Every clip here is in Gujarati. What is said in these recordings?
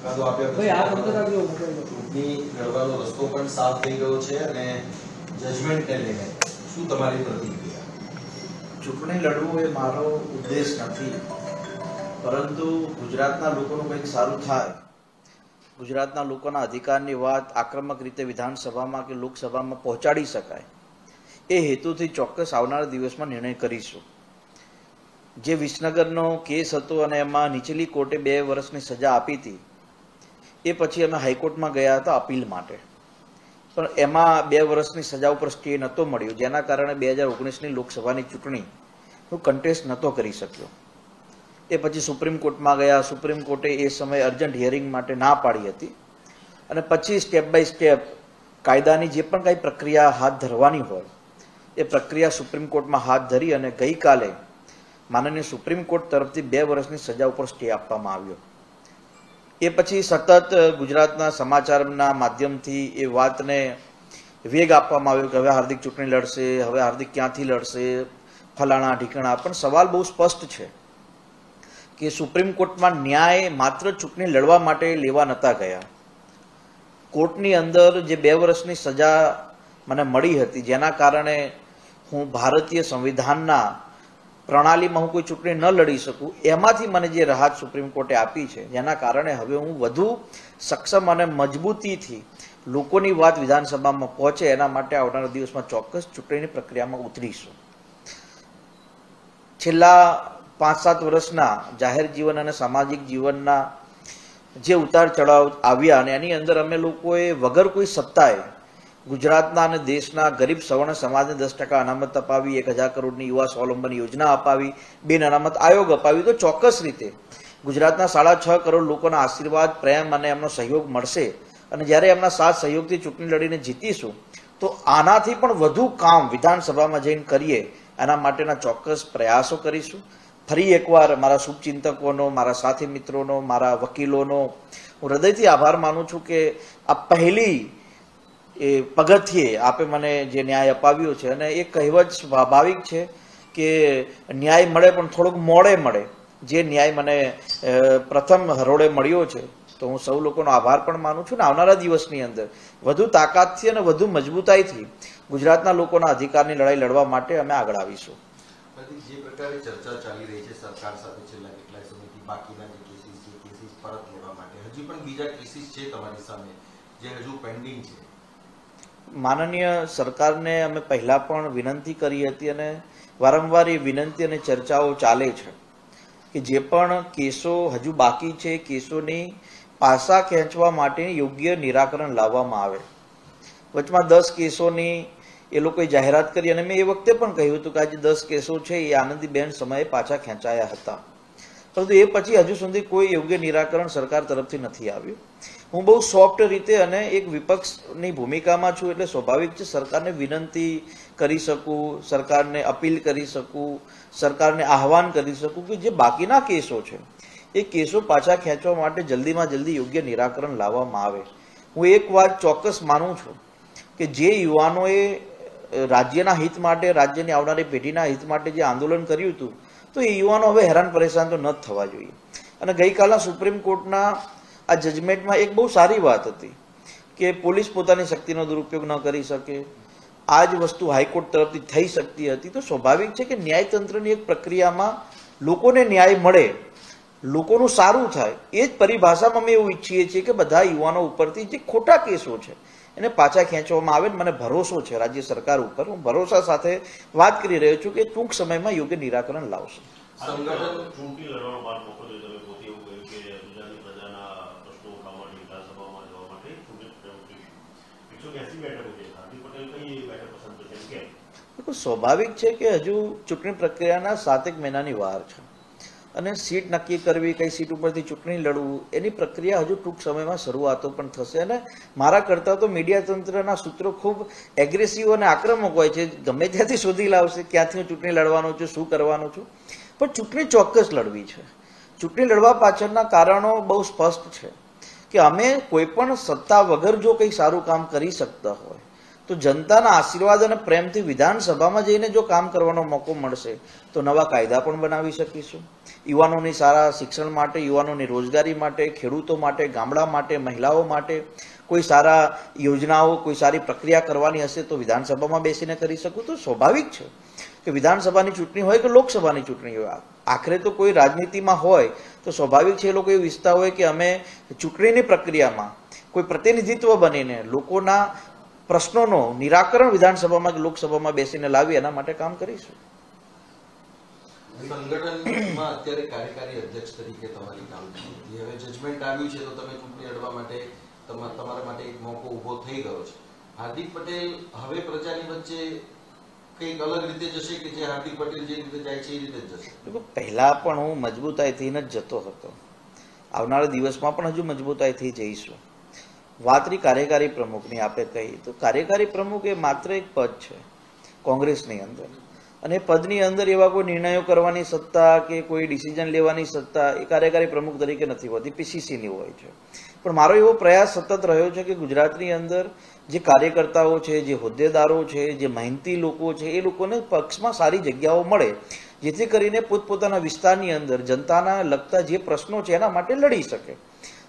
ચૂંટણી લડવાનો રસ્તો પણ સાફ થઈ ગયો છે અને જજમેન્ટને લઈને શું તમારી પ્રતિક્રિયા? ચૂંટણી લડવું એ મારો ઉદ્દેશ નથી, પરંતુ ગુજરાતના લોકોનું કંઈક સારું થાય, ગુજરાતના લોકોના અધિકારની વાત આક્રમક રીતે વિધાનસભામાં કે લોકસભામાં પહોંચાડી શકાય એ હેતુથી ચોક્કસ આવનારા દિવસમાં નિર્ણય કરીશું. જે વિસનગરનો કેસ હતો અને એમાં નીચલી કોર્ટે 2 વર્ષની સજા આપી હતી, એ પછી અમે હાઈકોર્ટમાં ગયા હતા અપીલ માટે, પણ એમાં 2 વર્ષની સજા ઉપર સ્ટે નહોતો મળ્યો, જેના કારણે 2019ની લોકસભાની ચૂંટણી હું કન્ટેસ્ટ નહોતો કરી શક્યો. એ પછી સુપ્રીમ કોર્ટમાં ગયા. સુપ્રીમ કોર્ટે એ સમયે અર્જન્ટ હિયરિંગ માટે ના પાડી હતી અને પછી સ્ટેપ બાય સ્ટેપ કાયદાની જે પણ કાંઈ પ્રક્રિયા હાથ ધરવાની હોય એ પ્રક્રિયા સુપ્રીમ કોર્ટમાં હાથ ધરી અને ગઈકાલે માનનીય સુપ્રીમ કોર્ટ તરફથી 2 વર્ષની સજા ઉપર સ્ટે આપવામાં આવ્યો. એ પછી સતત ગુજરાતના સમાચારના માધ્યમથી એ વાતને વેગ આપવામાં આવ્યો કે હવે હાર્દિક ચૂંટણી લડશે, હવે હાર્દિક ક્યાંથી લડશે, ફલાણા ઢીકણા. પણ સવાલ બહુ સ્પષ્ટ છે કે સુપ્રીમ કોર્ટમાં ન્યાય માત્ર ચૂંટણી લડવા માટે લેવા નહોતા ગયા. કોર્ટની અંદર જે 2 વર્ષની સજા મને મળી હતી, જેના કારણે હું ભારતીય સંવિધાનના પ્રણાલીમાં હું કોઈ ચૂંટણી ન લડી શકું, એમાંથી મને જે રાહત સુપ્રીમ કોર્ટે આપી છે, જેના કારણે હવે હું વધુ સક્ષમ અને મજબૂતીથી લોકોની વાત વિધાનસભામાં પહોંચે એના માટે આવનારા દિવસમાં ચોક્કસ ચૂંટણીની પ્રક્રિયામાં ઉતરીશું. છેલ્લા 5-7 વર્ષના જાહેર જીવન અને સામાજિક જીવનના જે ઉતાર ચઢાવ આવ્યા અને એની અંદર અમે લોકોએ વગર કોઈ સત્તાએ ગુજરાતના અને દેશના ગરીબ સવર્ણ સમાજને 10% અનામત અપાવી, 1000 કરોડની યુવા સ્વાવલંબન યોજના અપાવી, 2 અનામત આયોગ અપાવી, તો ચોક્કસ રીતે ગુજરાતના 6.5 કરોડ લોકોના આશીર્વાદ, પ્રેમ અને એમનો સહયોગ મળશે અને જ્યારે એમના સાથ સહયોગથી ચૂંટણી લડીને જીતીશું તો આનાથી પણ વધુ કામ વિધાનસભામાં જઈને કરીએ એના માટેના ચોક્કસ પ્રયાસો કરીશું. ફરી એકવાર મારા શુભચિંતકોનો, મારા સાથી મિત્રોનો, મારા વકીલોનો હું હૃદયથી આભાર માનું છું કે આ પહેલી પગથિયે આપે મને જે ન્યાય અપાવ્યો છે. અને એ કહેવત સ્વાભાવિક છે કે ન્યાય મળે પણ થોડોક મોડે મળે. જે ન્યાય મને પ્રથમ હરોળે મળ્યો છે તો હું સૌ લોકોનો આભાર પણ માનું છું ને આવનારા દિવસની અંદર વધુ તાકાતથી અને વધુ મજબૂતાઈથી ગુજરાતના લોકોના અધિકારની લડાઈ લડવા માટે અમે આગળ આવીશું. જે પ્રકારે ચર્ચા ચાલી રહી છે સરકાર સાથે છેલ્લા કેટલાય સમયથી બાકીના જે કેસીસ છે, કેસીસ પરત લેવા માટે, હજી પણ બીજા કેસીસ છે તમારી સામે જે હજુ પેન્ડિંગ છે? માનનીય સરકારને અમે પહેલા પણ વિનંતી કરી હતી અને વારંવાર એ વિનંતી અને ચર્ચાઓ ચાલે છે કે જે પણ કેસો હજુ બાકી છે, કેસોની પાસા ખેંચવા માટે યોગ્ય નિરાકરણ લાવવામાં આવે. વચમાં 10 કેસોની એ લોકોએ જાહેરાત કરી અને મેં એ વખતે પણ કહ્યું હતું કે આજે 10 કેસો છે એ આનંદીબેન સમયે પાછા ખેંચાયા હતા, પરંતુ એ પછી હજુ સુધી કોઈ યોગ્ય નિરાકરણ સરકાર તરફથી નથી આવ્યું. હું બહુ સોફ્ટ રીતે અને એક વિપક્ષની ભૂમિકામાં છું એટલે સ્વાભાવિક છે સરકારને વિનંતી કરી શકું, સરકારને અપીલ કરી શકું, સરકારને આહવાન કરી શકું કે જે બાકીના કેસો છે એ કેસો પાછા ખેંચવા માટે જલ્દીમાં જલ્દી યોગ્ય નિરાકરણ લાવવામાં આવે. હું એક વાત ચોક્કસ માનું છું કે જે યુવાનોએ રાજ્યના હિત માટે, રાજ્યની આવનારી પેઢીના હિત માટે જે આંદોલન કર્યું હતું તો એ યુવાનો હવે હેરાન પરેશાન તો ન થવા જોઈએ. અને ગઈકાલના સુપ્રીમ કોર્ટના આ જજમેન્ટમાં એક બહુ સારી વાત હતી કે પોલીસ પોતાની શક્તિનો દુરુપયોગ ન કરી શકે. આ જ વસ્તુ હાઈકોર્ટ તરફથી થઈ શકતી હતી. તો સ્વાભાવિક છે કે ન્યાયતંત્રની એક પ્રક્રિયામાં લોકોને ન્યાય મળે, લોકોનું સારું થાય, એ જ પરિભાષામાં અમે એવું ઈચ્છીએ છીએ કે બધા યુવાનો ઉપરથી જે ખોટા કેસો છે એને પાછા ખેંચવામાં આવે. મને ભરોસો છે રાજ્ય સરકાર ઉપર. હું ભરોસા સાથે વાત કરી રહ્યો છું કે ટૂંક સમયમાં યોગ્ય નિરાકરણ લાવશે. સ્વાભાવિક છે કે હજુ ચૂંટણી પ્રક્રિયાના 7 મહિનાની વાર છે અને સીટ નક્કી કરવી, કઈ સીટ ઉપરથી ચૂંટણી લડવું, એની પ્રક્રિયા હજુ ટૂંક સમયમાં શરૂઆતો પણ થશે. અને મારા કરતાં તો મીડિયા તંત્રના સૂત્રો ખૂબ એગ્રેસિવ અને આક્રમક હોય છે, ગમે ત્યાંથી શોધી લાવશે ક્યાંથી હું ચૂંટણી લડવાનો છું, શું કરવાનું છું. પણ ચૂંટણી ચોક્કસ લડવી છે. ચૂંટણી લડવા પાછળના કારણો બહુ સ્પષ્ટ છે કે અમે કોઈ પણ સત્તા વગર જો કંઈ સારું કામ કરી શકતા હોય તો જનતાના આશીર્વાદ અને પ્રેમથી વિધાનસભામાં જઈને જો કામ કરવાનો મોકો મળશે તો નવા કાયદા પણ બનાવી શકીશું. યુવાનોની સારા શિક્ષણ માટે, યુવાનોની રોજગારી માટે, ખેડૂતો માટે, ગામડા માટે, મહિલાઓ માટે કોઈ સારા યોજનાઓ, કોઈ સારી પ્રક્રિયા કરવાની હશે તો વિધાનસભામાં બેસીને કરી શકું. તો સ્વાભાવિક છે કે વિધાનસભાની ચૂંટણી હોય કે લોકસભાની ચૂંટણી હોય, આખરે તો કોઈ રાજનીતિમાં હોય તો સ્વાભાવિક છે એ લોકો એવું ઈચ્છતા હોય કે અમે ચૂંટણીની પ્રક્રિયામાં કોઈ પ્રતિનિધિત્વ બનીને લોકોના પ્રશ્નોનો નિરાકરણ વિધાનસભામાં કે લોકસભામાં બેસીને લાવી એના માટે કામ કરીશું. સંગઠનમાં અત્યારે કાર્યકારી અધ્યક્ષ તરીકે તમારી કામગીરી, હવે જજમેન્ટ આવ્યું છે તો તમે ચૂંટણી લડવા માટે તમારા માટે એક મોકો ઉભો થઈ ગયો છે. હાર્દિક પટેલ હવે પ્રજાની વચ્ચે કંઈક અલગ રીતે જશે કે જે હાર્દિક પટેલ જે રીતે જાય છે એ રીતે જ જશે? પહેલા પણ હું મજબૂતાઈથી જ જતો હતો, આવનારા દિવસમાં પણ હજુ મજબૂતાઈથી જઈશું. વાત રહી કાર્યકારી પ્રમુખની, આપે કહી તો કાર્યકારી પ્રમુખ એ માત્ર એક પદ છે કોંગ્રેસની અંદર, અને પદની અંદર એવા કોઈ નિર્ણયો કરવાની સત્તા કે કોઈ ડિસિઝન લેવાની સત્તા એ કાર્યકારી પ્રમુખ તરીકે નથી હોતી, પીસીસીની હોય છે. પણ મારો એવો પ્રયાસ સતત રહ્યો છે કે ગુજરાતની અંદર જે કાર્યકર્તાઓ છે, જે હોદ્દેદારો છે, જે મહેનતી લોકો છે, એ લોકોને પક્ષમાં સારી જગ્યાઓ મળે જેથી કરીને પોતપોતાના વિસ્તારની અંદર જનતાના લગતા જે પ્રશ્નો છે એના માટે લડી શકે.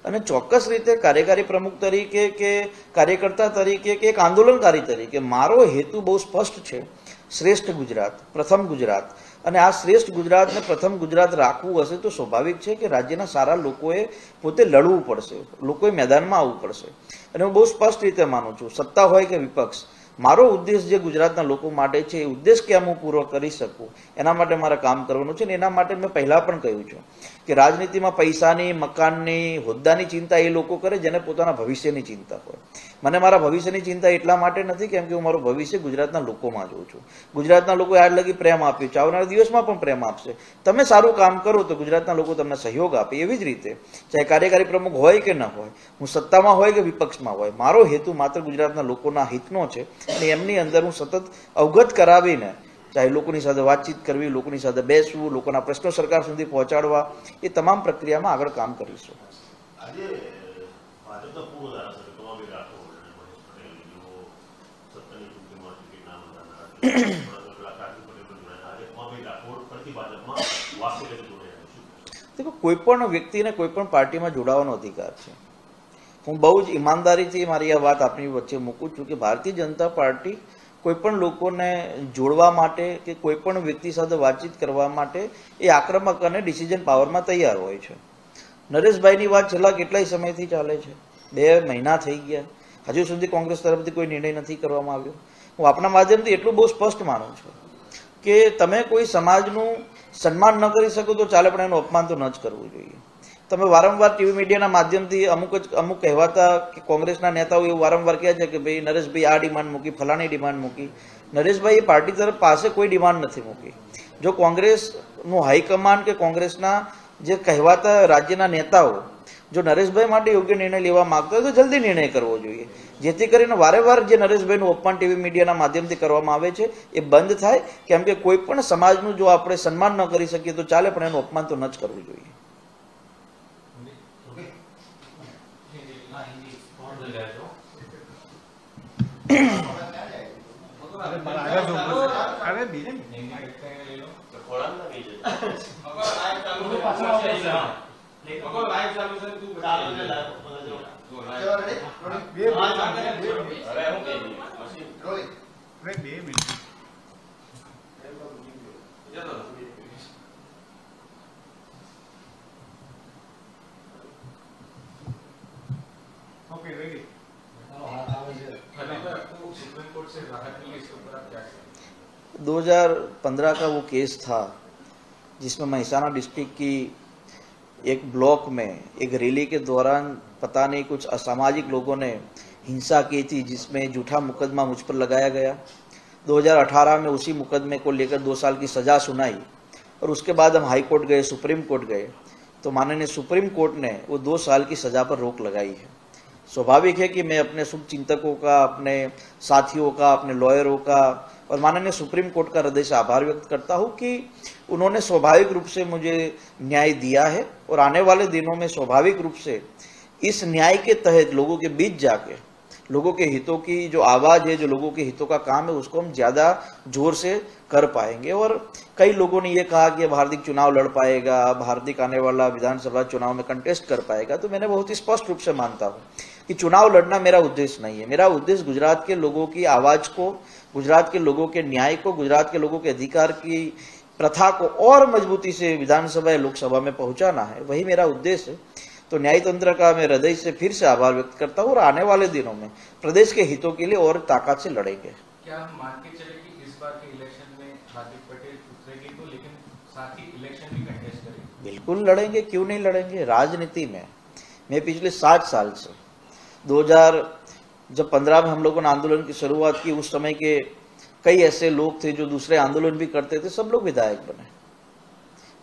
અને ચોક્કસ રીતે કાર્યકારી પ્રમુખ તરીકે કે કાર્યકર્તા તરીકે કે એક આંદોલનકારી તરીકે મારો હેતુ બહુ સ્પષ્ટ છે, શ્રેષ્ઠ ગુજરાત, પ્રથમ ગુજરાત. અને આ શ્રેષ્ઠ ગુજરાતને પ્રથમ ગુજરાત રાખવું હશે તો સ્વાભાવિક છે કે રાજ્યના સારા લોકોએ પોતે લડવું પડશે, લોકોએ મેદાનમાં આવવું પડશે. અને હું બહુ સ્પષ્ટ રીતે માનું છું, સત્તા હોય કે વિપક્ષ, મારો ઉદ્દેશ જે ગુજરાતના લોકો માટે છે એ ઉદ્દેશ કેમ હું પૂરો કરી શકું એના માટે મારે કામ કરવાનું છે. ને એના માટે મેં પહેલા પણ કહ્યું છે કે રાજનીતિમાં પૈસાની, મકાનની, હોદ્દાની ચિંતા એ લોકો કરે જેને પોતાના ભવિષ્યની ચિંતા હોય. મને મારા ભવિષ્યની ચિંતા એટલા માટે નથી કેમ કે હું મારું ભવિષ્ય ગુજરાતના લોકોમાં જોઉં છું. ગુજરાતના લોકોએ આજ લગી પ્રેમ આપ્યો છે, આવનારા દિવસમાં પણ પ્રેમ આપશે. તમે સારું કામ કરો તો ગુજરાતના લોકો તમને સહયોગ આપે. એવી જ રીતે ચાહે કાર્યકારી પ્રમુખ હોય કે ન હોય, હું સત્તામાં હોય કે વિપક્ષમાં હોય, મારો હેતુ માત્ર ગુજરાતના લોકોના હિતનો છે. અને એમની અંદર હું સતત અવગત કરાવીને ચાહે લોકોની સાથે વાતચીત કરવી, લોકોની સાથે બેસવું, લોકોના પ્રશ્નો સરકાર સુધી પહોંચાડવા, એ તમામ પ્રક્રિયામાં આગળ કામ કરીશું. देखो, કોઈ પણ વ્યક્તિને કોઈ પણ પાર્ટીમાં જોડાવાનો અધિકાર છે. હું બહુ જ ઈમાનદારીથી મારી આ વાત આપની વચ્ચે મૂકું છું કે ભારતીય જનતા પાર્ટી કોઈ પણ લોકોને જોડવા માટે કે કોઈ પણ વ્યક્તિ સાથે વાતચીત કરવા માટે એ આક્રમક અને ડિસિઝન પાવરમાં તૈયાર હોય છે. નરેશભાઈની વાત છેલ્લા કેટલાય સમયથી ચાલે છે, 2 મહિના થઈ ગયા, હજુ સુધી કોંગ્રેસ તરફથી કોઈ નિર્ણય નથી કરવામાં આવ્યો. હું આપણા માધ્યમથી એટલું બહુ સ્પષ્ટ માનું છું કે તમે કોઈ સમાજનું સન્માન ન કરી શકો તો ચાલે, પણ એનું અપમાન તો ન જ કરવું જોઈએ. તમે વારંવાર ટીવી મીડિયાના માધ્યમથી અમુક કહેવાતા કે કોંગ્રેસના નેતાઓ એવું વારંવાર કહે છે કે ભાઈ નરેશભાઈ આ ડિમાન્ડ મૂકી, ફલાણી ડિમાન્ડ મૂકી. નરેશભાઈ એ પાર્ટી તરફ પાસે કોઈ ડિમાન્ડ નથી મૂકી. જો કોંગ્રેસનું હાઈકમાન્ડ કે કોંગ્રેસના જે કહેવાતા રાજ્યના નેતાઓ જો નરેશભાઈ માટે યોગ્ય નિર્ણય લેવા માંગતા હોય તો જલ્દી નિર્ણય કરવો જોઈએ, જેથી કરીને વારંવાર જે નરેશભાઈનું અપમાન ટીવી મીડિયાના માધ્યમથી કરવામાં આવે છે એ બંધ થાય. કેમ કે કોઈ પણ સમાજનું જો આપણે સન્માન ન કરી શકીએ તો ચાલે, પણ એનું અપમાન તો ન જ કરવું જોઈએ. Okay, ready. 2015 का वो केस था जिसमें महिसाना डिस्ट्रिक्ट की एक ब्लॉक में एक रैली के दौरान पता नहीं कुछ असामाजिक लोगों ने हिंसा की थी, जिसमें झूठा मुकदमा मुझ पर लगाया गया. 2018 में उसी मुकदमे को लेकर 2 साल की सज़ा सुनाई और उसके बाद हम हाई कोर्ट गए, सुप्रीम कोर्ट गए, तो माननीय सुप्रीम कोर्ट ने वो 2 साल की सज़ा पर रोक लगाई है. स्वाभाविक है कि मैं अपने शुभ चिंतकों का, अपने साथियों का, अपने लॉयरों का और माननीय सुप्रीम कोर्ट का हृदय से आभार व्यक्त करता हूं कि उन्होंने स्वाभाविक रूप से मुझे न्याय दिया है और आने वाले दिनों में स्वाभाविक रूप से इस न्याय के तहत लोगों के बीच जाके लोगों के हितों की जो आवाज है, जो लोगों के हितों का काम है, उसको हम ज्यादा जोर से कर पाएंगे। और कई लोगों ने ये कहा कि अब हार्दिक चुनाव लड़ पाएगा, अब हार्दिक आने वाला विधानसभा चुनाव में कंटेस्ट कर पाएगा। तो मैंने बहुत ही स्पष्ट रूप से मानता हूँ कि चुनाव लड़ना मेरा उद्देश्य नहीं है। मेरा उद्देश्य गुजरात के लोगों की आवाज को, गुजरात के लोगों के न्याय को, गुजरात के लोगों के अधिकार की प्रथा को और मजबूती से विधानसभा या लोकसभा में पहुंचाना है, वही मेरा उद्देश्य है। तो न्यायतंत्र का मैं हृदय से फिर से आभार व्यक्त करता हूँ और आने वाले दिनों में प्रदेश के हितों के लिए और ताकत से लड़ेंगे। क्या हम मान के चले कि इस बार के इलेक्शन में हार्दिक पटेल उतरेगी तो, लेकिन साथ ही इलेक्शन भी कंटेस्ट करेंगे? बिल्कुल लड़ेंगे, क्यों नहीं लड़ेंगे। राजनीति में मैं पिछले 60 साल से 2015 में हम लोगों ने आंदोलन की शुरुआत की, उस समय के कई ऐसे लोग थे जो दूसरे आंदोलन भी करते थे, सब लोग विधायक बने।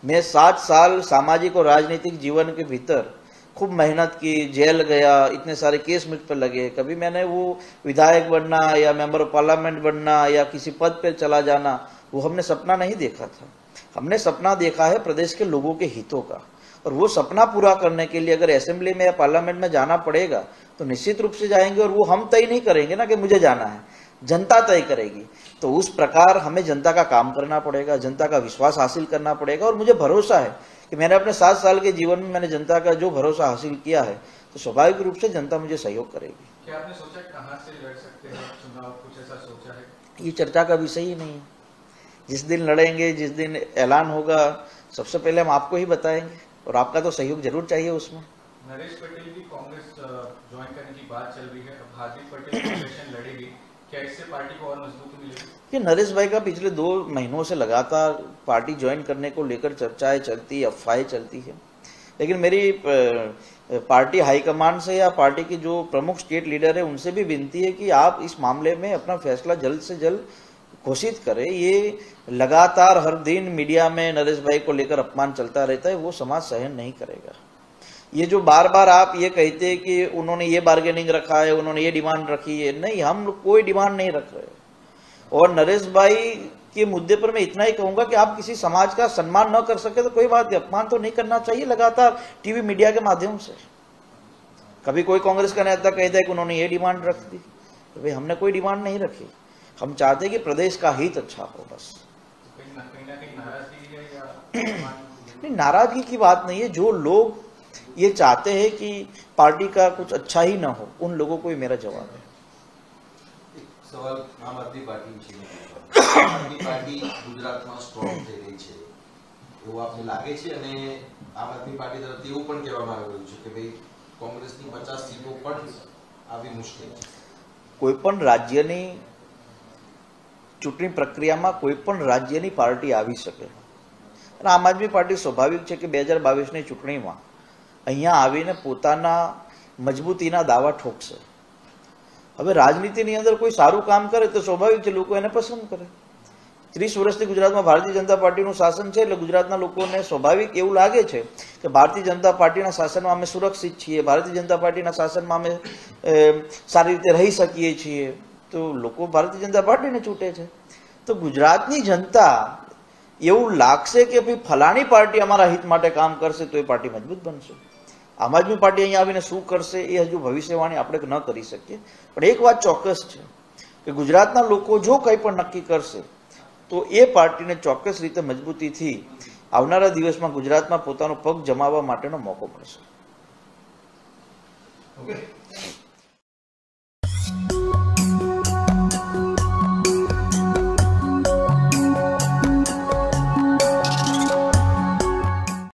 मैं 60 साल सामाजिक और राजनीतिक जीवन के भीतर खूब मेहनत की, जेल गया, इतने सारे केस मुझ पर लगे। कभी मैंने वो विधायक बनना या मेंबर ऑफ पार्लियामेंट बनना या किसी पद पर चला जाना, वो हमने सपना नहीं देखा था। हमने सपना देखा है प्रदेश के लोगों के हितों का, और वो सपना पूरा करने के लिए अगर असेंबली में या पार्लियामेंट में जाना पड़ेगा तो निश्चित रूप से जाएंगे। और वो हम तय नहीं करेंगे ना कि मुझे जाना है, जनता तय करेगी। तो उस प्रकार हमें जनता का काम करना पड़ेगा, जनता का विश्वास हासिल करना पड़ेगा। और मुझे भरोसा है कि मैंने अपने 7 साल के जीवन में मैंने जनता का जो भरोसा हासिल किया है, तो स्वाभाविक रूप से जनता मुझे सहयोग करेगी। क्या आपने सोचा कहां से लड़ सकते हैं चुनाव, कुछ ऐसा सोचा है? ये चर्चा का विषय ही नहीं है। जिस दिन लड़ेंगे, जिस दिन ऐलान होगा, सबसे पहले हम आपको ही बताएंगे, और आपका तो सहयोग जरूर चाहिए उसमें। नरेश पटेल की कांग्रेस ज्वाइन करने की बात चल रही है, अब हार्दिक पटेल इलेक्शन लड़ेगी, क्या इससे पार्टी को और मजबूती मिलेगी? कि नरेश भाई का पिछले 2 महीनों से लगातार पार्टी ज्वाइन करने को लेकर चर्चाएं चलती, अफवाहें चलती है। लेकिन मेरी पार्टी हाईकमान से या पार्टी की जो प्रमुख स्टेट लीडर है उनसे भी विनती है कि आप इस मामले में अपना फैसला जल्द से जल्द घोषित करें। ये लगातार हर दिन मीडिया में नरेश भाई को लेकर अपमान चलता रहता है, वो समाज सहन नहीं करेगा। ये जो बार बार आप ये कहते हैं कि उन्होंने ये बार्गेनिंग रखा है, उन्होंने ये डिमांड रखी है, नहीं, हम लोग कोई डिमांड नहीं रख रहे। और नरेश भाई के मुद्दे पर मैं इतना ही कहूंगा कि आप किसी समाज का सम्मान न कर सके तो कोई बात नहीं, अपमान तो नहीं करना चाहिए लगातार टीवी मीडिया के माध्यम से। कभी कोई कांग्रेस का नेता कहता है कि उन्होंने ये डिमांड रख दी, तो भाई हमने कोई डिमांड नहीं रखी। हम चाहते हैं कि प्रदेश का हित अच्छा हो, बस। कहीं ना कहीं नाराजगी है या नहीं, नाराजगी की बात नहीं है। जो लोग ये चाहते हैं कि पार्टी का कुछ अच्छा ही ना हो, उन लोगों को ही मेरा जवाब है। સવાલ આમ આદમી પાર્ટી છે, આમ આદમી પાર્ટી ગુજરાતમાં સ્ટ્રોંગ થઈ રહી છે એવું આપને લાગે છે? અને આમ આદમી પાર્ટી તરફથી એવું પણ કહેવામાં આવી રહ્યું છે કે ભાઈ કોંગ્રેસની 50 સીટો પણ આવી મુશ્કેલ છે। કોઈપણ રાજ્યની ચૂંટણી પ્રક્રિયામાં કોઈપણ રાજ્યની પાર્ટી આવી શકે, અને આમ આદમી પાર્ટી સ્વાભાવિક છે કે 2022ની ચૂંટણીમાં અહીંયા આવીને પોતાના મજબૂતીના દાવા ઠોકશે। હવે રાજનીતિની અંદર કોઈ સારું કામ કરે તો સ્વાભાવિક છે લોકો એને પસંદ કરે। 30 વર્ષથી ગુજરાતમાં ભારતીય જનતા પાર્ટીનું શાસન છે, એટલે ગુજરાતના લોકોને સ્વાભાવિક એવું લાગે છે કે ભારતીય જનતા પાર્ટીના શાસનમાં અમે સુરક્ષિત છીએ, ભારતીય જનતા પાર્ટીના શાસનમાં અમે સારી રીતે રહી શકીએ છીએ, તો લોકો ભારતીય જનતા પાર્ટીને ચૂંટે છે। તો ગુજરાતની જનતા એવું લાગશે કે ભાઈ ફલાણી પાર્ટી અમારા હિત માટે કામ કરશે તો એ પાર્ટી મજબૂત બનશે। આમ આદમી પાર્ટી અહીંયા આવીને શું કરશે એ હજુ ભવિષ્યવાણી આપણે ન કરી શકીએ, પણ એક વાત ચોક્કસ છે કે ગુજરાતના લોકો જો કંઈ પણ નક્કી કરશે તો એ પાર્ટીને ચોક્કસ રીતે મજબૂતીથી આવનારા દિવસમાં ગુજરાતમાં પોતાનો પગ જમાવવા માટેનો મોકો મળશે। ઓકે।